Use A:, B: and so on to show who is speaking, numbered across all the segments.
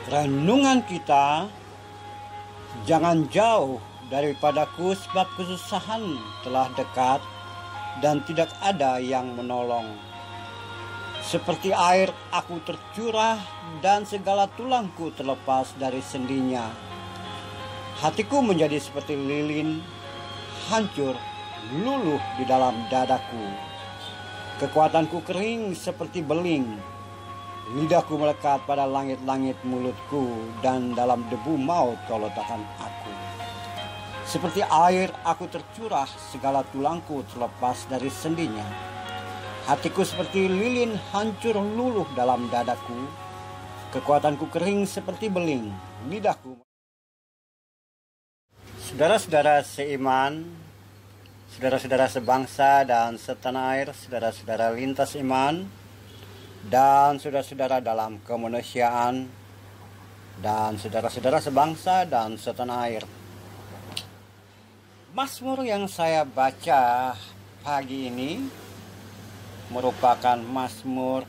A: Renungan kita, jangan jauh daripadaku sebab kesusahan telah dekat dan tidak ada yang menolong. Seperti air aku tercurah dan segala tulangku terlepas dari sendinya. Hatiku menjadi seperti lilin, hancur, luluh di dalam dadaku. Kekuatanku kering seperti beling. Lidahku melekat pada langit-langit mulutku, dan dalam debu maut kau letakkan aku. Seperti air aku tercurah, segala tulangku terlepas dari sendinya. Hatiku seperti lilin hancur luluh dalam dadaku. Kekuatanku kering seperti beling, lidahku. Saudara-saudara seiman, saudara-saudara sebangsa dan setanah air, saudara-saudara lintas iman, dan saudara-saudara dalam kemanusiaan, dan saudara-saudara sebangsa dan setanah air. Mazmur yang saya baca pagi ini merupakan mazmur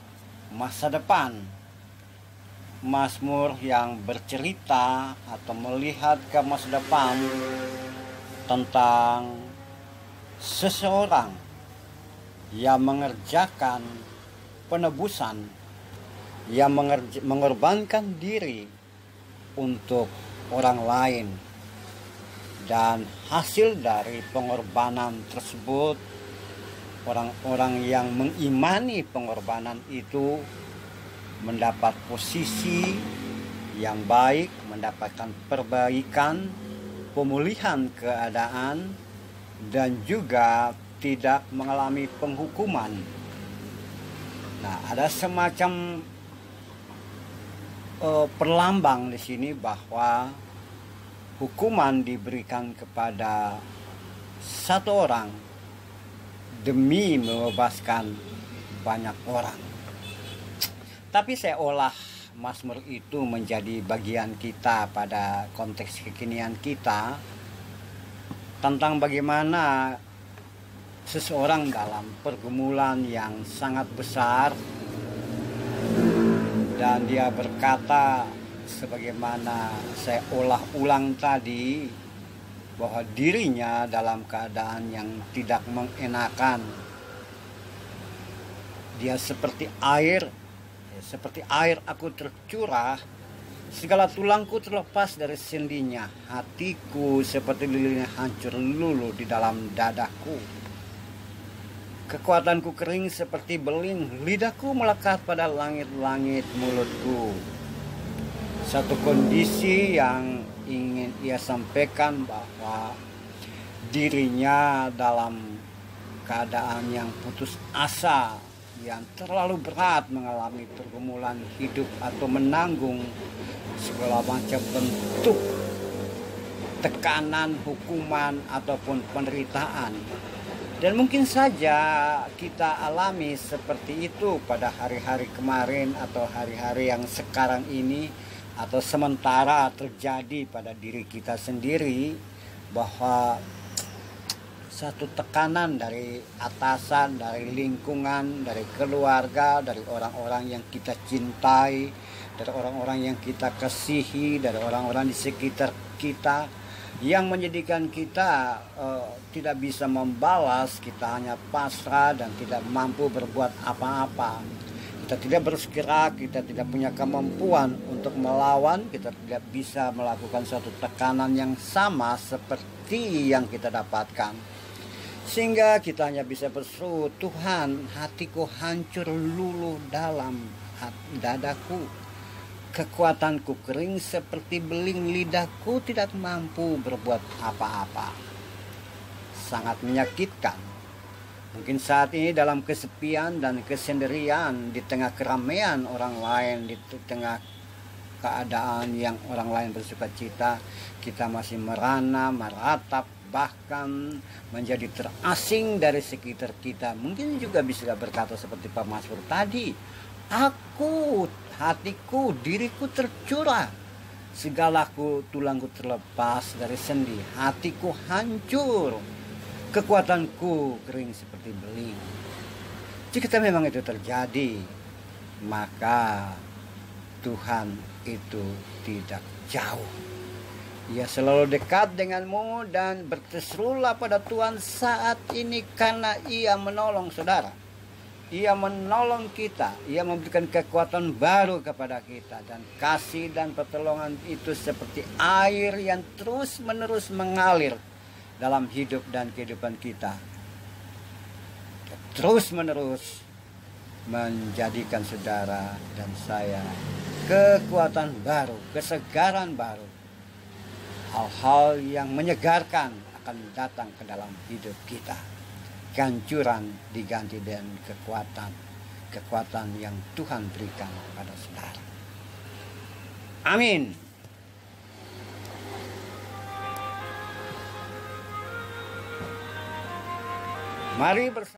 A: masa depan. Mazmur yang bercerita atau melihat ke masa depan tentang seseorang yang mengerjakan penebusan, yang mengorbankan diri untuk orang lain, dan hasil dari pengorbanan tersebut, orang-orang yang mengimani pengorbanan itu mendapat posisi yang baik, mendapatkan perbaikan, pemulihan keadaan, dan juga tidak mengalami penghukuman. Nah, ada semacam perlambang di sini bahwa hukuman diberikan kepada satu orang demi membebaskan banyak orang. Tapi saya olah Mazmur itu menjadi bagian kita pada konteks kekinian kita tentang bagaimana seseorang dalam pergumulan yang sangat besar, dan dia berkata sebagaimana saya olah ulang tadi, bahwa dirinya dalam keadaan yang tidak mengenakan. Dia seperti air aku tercurah, segala tulangku terlepas dari sendinya. Hatiku seperti lilin hancur luluh di dalam dadaku. Kekuatanku kering seperti beling, lidahku melekat pada langit-langit mulutku. Satu kondisi yang ingin ia sampaikan bahwa dirinya dalam keadaan yang putus asa, yang terlalu berat mengalami pergumulan hidup atau menanggung segala macam bentuk tekanan, hukuman, ataupun penderitaan. Dan mungkin saja kita alami seperti itu pada hari-hari kemarin atau hari-hari yang sekarang ini, atau sementara terjadi pada diri kita sendiri, bahwa satu tekanan dari atasan, dari lingkungan, dari keluarga, dari orang-orang yang kita cintai, dari orang-orang yang kita kasihi, dari orang-orang di sekitar kita, yang menjadikan kita tidak bisa membalas. Kita hanya pasrah dan tidak mampu berbuat apa-apa. Kita tidak bergerak, kita tidak punya kemampuan untuk melawan, kita tidak bisa melakukan suatu tekanan yang sama seperti yang kita dapatkan. Sehingga kita hanya bisa berseru, Tuhan, hatiku hancur luluh dalam dadaku. Kekuatanku kering seperti beling, lidahku tidak mampu berbuat apa-apa. Sangat menyakitkan. Mungkin saat ini dalam kesepian dan kesendirian, di tengah keramaian orang lain, di tengah keadaan yang orang lain bersukacita, kita masih merana, meratap, bahkan menjadi terasing dari sekitar kita. Mungkin juga bisa berkata seperti Pak Mazmur tadi, hatiku, diriku tercurah, segalaku tulangku terlepas dari sendi, hatiku hancur, kekuatanku kering seperti beling. Jika memang itu terjadi, maka Tuhan itu tidak jauh. Ia selalu dekat denganmu dan berserulah pada Tuhan saat ini karena Ia menolong saudara. Ia menolong kita, Ia memberikan kekuatan baru kepada kita, dan kasih dan pertolongan itu seperti air yang terus-menerus mengalir dalam hidup dan kehidupan kita. Terus-menerus menjadikan saudara dan saya kekuatan baru, kesegaran baru. Hal-hal yang menyegarkan akan datang ke dalam hidup kita. Kehancuran diganti dengan kekuatan yang Tuhan berikan kepada saudara. Amin. Mari bersama.